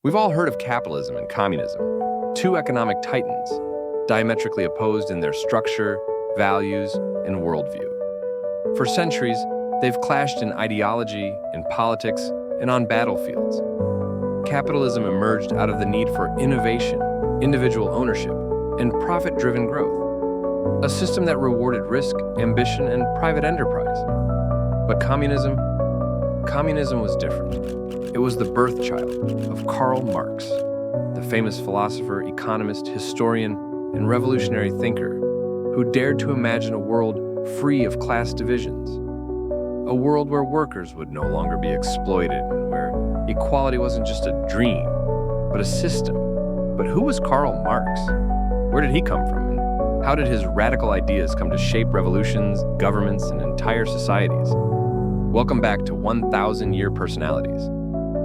We've all heard of capitalism and communism, two economic titans, diametrically opposed in their structure, values, and worldview. For centuries, they've clashed in ideology, in politics, and on battlefields. Capitalism emerged out of the need for innovation, individual ownership, and profit-driven growth, a system that rewarded risk, ambition, and private enterprise. But communism was different. It was the birthchild of Karl Marx, the famous philosopher, economist, historian, and revolutionary thinker who dared to imagine a world free of class divisions, a world where workers would no longer be exploited and where equality wasn't just a dream, but a system. But who was Karl Marx? Where did he come from? And how did his radical ideas come to shape revolutions, governments, and entire societies? Welcome back to 1,000-Year Personalities.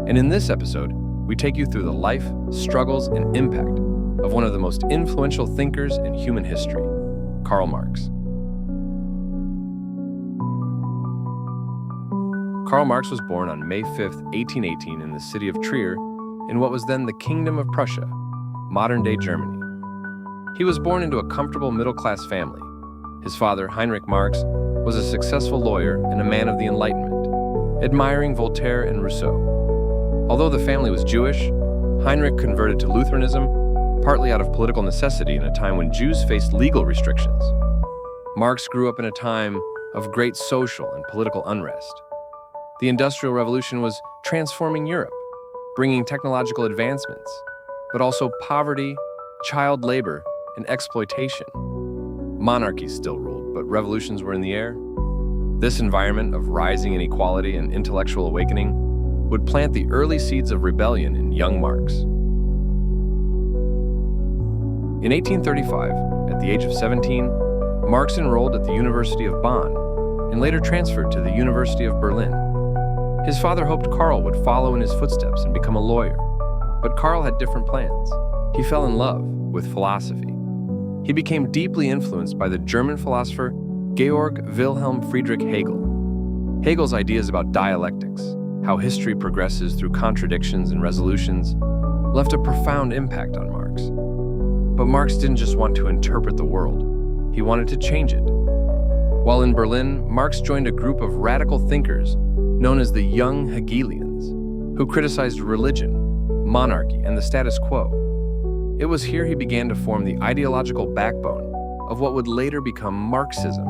And in this episode, we take you through the life, struggles, and impact of one of the most influential thinkers in human history, Karl Marx. Karl Marx was born on May 5, 1818 in the city of Trier, in what was then the Kingdom of Prussia, modern-day Germany. He was born into a comfortable middle-class family. His father, Heinrich Marx, was a successful lawyer and a man of the Enlightenment, admiring Voltaire and Rousseau. Although the family was Jewish, Heinrich converted to Lutheranism, partly out of political necessity in a time when Jews faced legal restrictions. Marx grew up in a time of great social and political unrest. The Industrial Revolution was transforming Europe, bringing technological advancements, but also poverty, child labor, and exploitation. Monarchies still ruled, but revolutions were in the air. This environment of rising inequality and intellectual awakening would plant the early seeds of rebellion in young Marx. In 1835, at the age of 17, Marx enrolled at the University of Bonn and later transferred to the University of Berlin. His father hoped Karl would follow in his footsteps and become a lawyer, but Karl had different plans. He fell in love with philosophy. He became deeply influenced by the German philosopher Georg Wilhelm Friedrich Hegel. Hegel's ideas about dialectics, how history progresses through contradictions and resolutions, left a profound impact on Marx. But Marx didn't just want to interpret the world, he wanted to change it. While in Berlin, Marx joined a group of radical thinkers known as the Young Hegelians, who criticized religion, monarchy, and the status quo. It was here he began to form the ideological backbone of what would later become Marxism.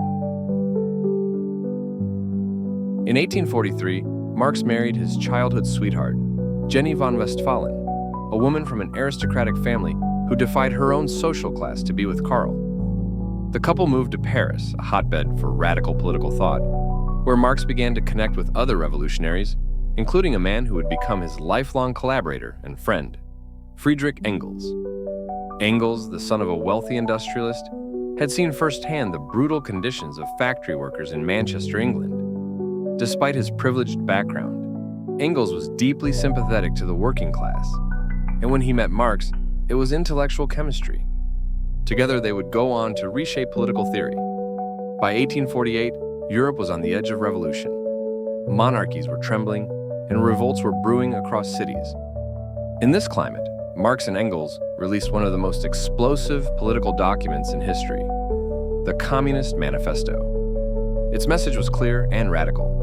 In 1843, Marx married his childhood sweetheart, Jenny von Westphalen, a woman from an aristocratic family who defied her own social class to be with Karl. The couple moved to Paris, a hotbed for radical political thought, where Marx began to connect with other revolutionaries, including a man who would become his lifelong collaborator and friend, Friedrich Engels. Engels, the son of a wealthy industrialist, had seen firsthand the brutal conditions of factory workers in Manchester, England. Despite his privileged background, Engels was deeply sympathetic to the working class, and when he met Marx, it was intellectual chemistry. Together, they would go on to reshape political theory. By 1848, Europe was on the edge of revolution. Monarchies were trembling, and revolts were brewing across cities. In this climate, Marx and Engels released one of the most explosive political documents in history, the Communist Manifesto. Its message was clear and radical.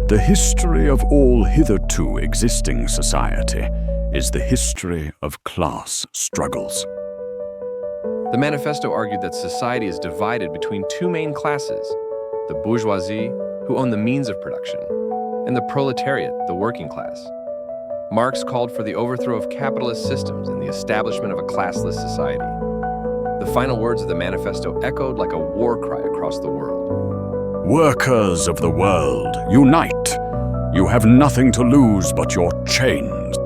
The history of all hitherto existing society is the history of class struggles. The manifesto argued that society is divided between two main classes, the bourgeoisie, who own the means of production, and the proletariat, the working class. Marx called for the overthrow of capitalist systems and the establishment of a classless society. The final words of the manifesto echoed like a war cry across the world. Workers of the world, unite! You have nothing to lose but your chains.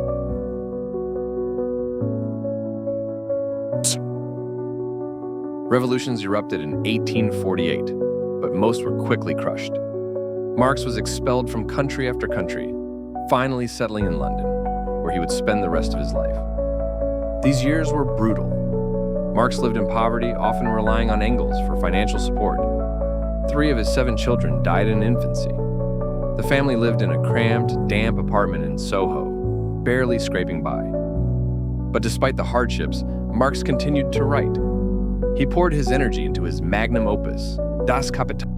Revolutions erupted in 1848, but most were quickly crushed. Marx was expelled from country after country, finally settling in London, where he would spend the rest of his life. These years were brutal. Marx lived in poverty, often relying on Engels for financial support. 3 of his 7 children died in infancy. The family lived in a cramped, damp apartment in Soho, barely scraping by. But despite the hardships, Marx continued to write. He poured his energy into his magnum opus, Das Kapital.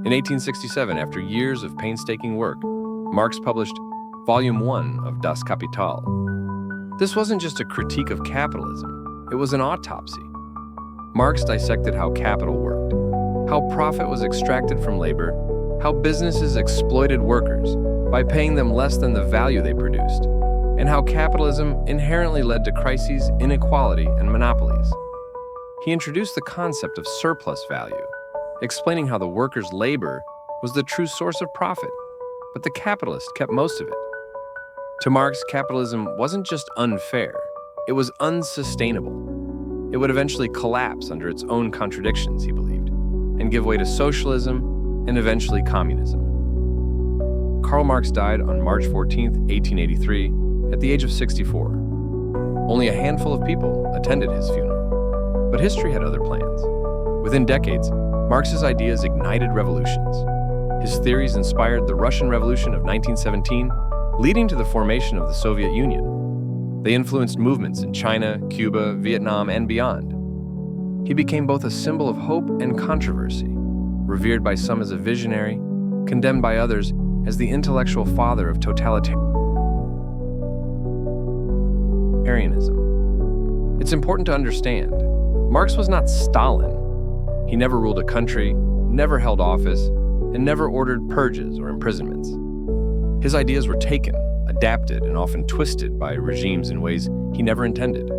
In 1867, after years of painstaking work, Marx published Volume 1 of Das Kapital. This wasn't just a critique of capitalism, it was an autopsy. Marx dissected how capital worked, how profit was extracted from labor, how businesses exploited workers by paying them less than the value they produced, and how capitalism inherently led to crises, inequality, and monopolies. He introduced the concept of surplus value, explaining how the worker's labor was the true source of profit, but the capitalist kept most of it. To Marx, capitalism wasn't just unfair, it was unsustainable. It would eventually collapse under its own contradictions, he believed, and give way to socialism and eventually communism. Karl Marx died on March 14, 1883, at the age of 64. Only a handful of people attended his funeral, but history had other plans. Within decades, Marx's ideas ignited revolutions. His theories inspired the Russian Revolution of 1917, leading to the formation of the Soviet Union. They influenced movements in China, Cuba, Vietnam, and beyond. He became both a symbol of hope and controversy, revered by some as a visionary, condemned by others as the intellectual father of totalitarianism. It's important to understand, Marx was not Stalin. He never ruled a country, never held office, and never ordered purges or imprisonments. His ideas were taken, adapted, and often twisted by regimes in ways he never intended.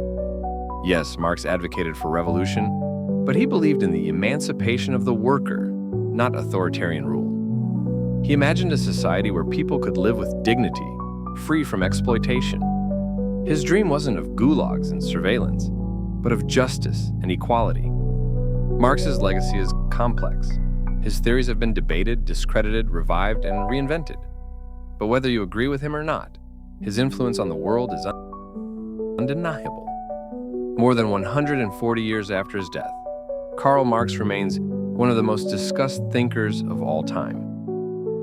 Yes, Marx advocated for revolution, but he believed in the emancipation of the worker, not authoritarian rule. He imagined a society where people could live with dignity, free from exploitation. His dream wasn't of gulags and surveillance, but of justice and equality. Marx's legacy is complex. His theories have been debated, discredited, revived, and reinvented. But whether you agree with him or not, his influence on the world is undeniable. More than 140 years after his death, Karl Marx remains one of the most discussed thinkers of all time.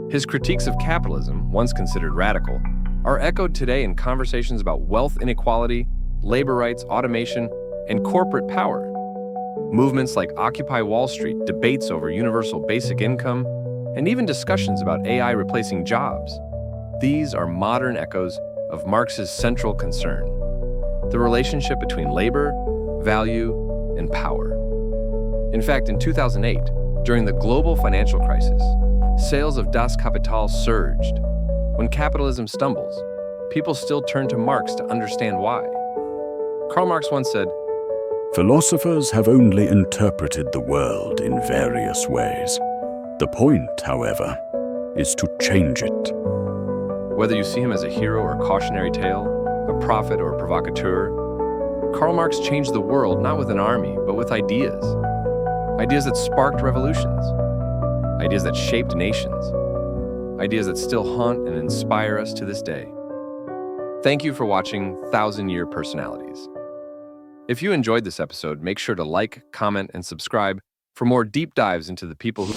His critiques of capitalism, once considered radical, are echoed today in conversations about wealth inequality, labor rights, automation, and corporate power. Movements like Occupy Wall Street, debates over universal basic income, and even discussions about AI replacing jobs. These are modern echoes of Marx's central concern: the relationship between labor, value, and power. In fact, in 2008, during the global financial crisis, sales of Das Kapital surged. When capitalism stumbles, people still turn to Marx to understand why. Karl Marx once said, "Philosophers have only interpreted the world in various ways. The point, however, is to change it." Whether you see him as a hero or cautionary tale, a prophet or a provocateur, Karl Marx changed the world not with an army, but with ideas. Ideas that sparked revolutions. Ideas that shaped nations. Ideas that still haunt and inspire us to this day. Thank you for watching 1,000-Year Personalities. If you enjoyed this episode, make sure to like, comment, and subscribe for more deep dives into the people who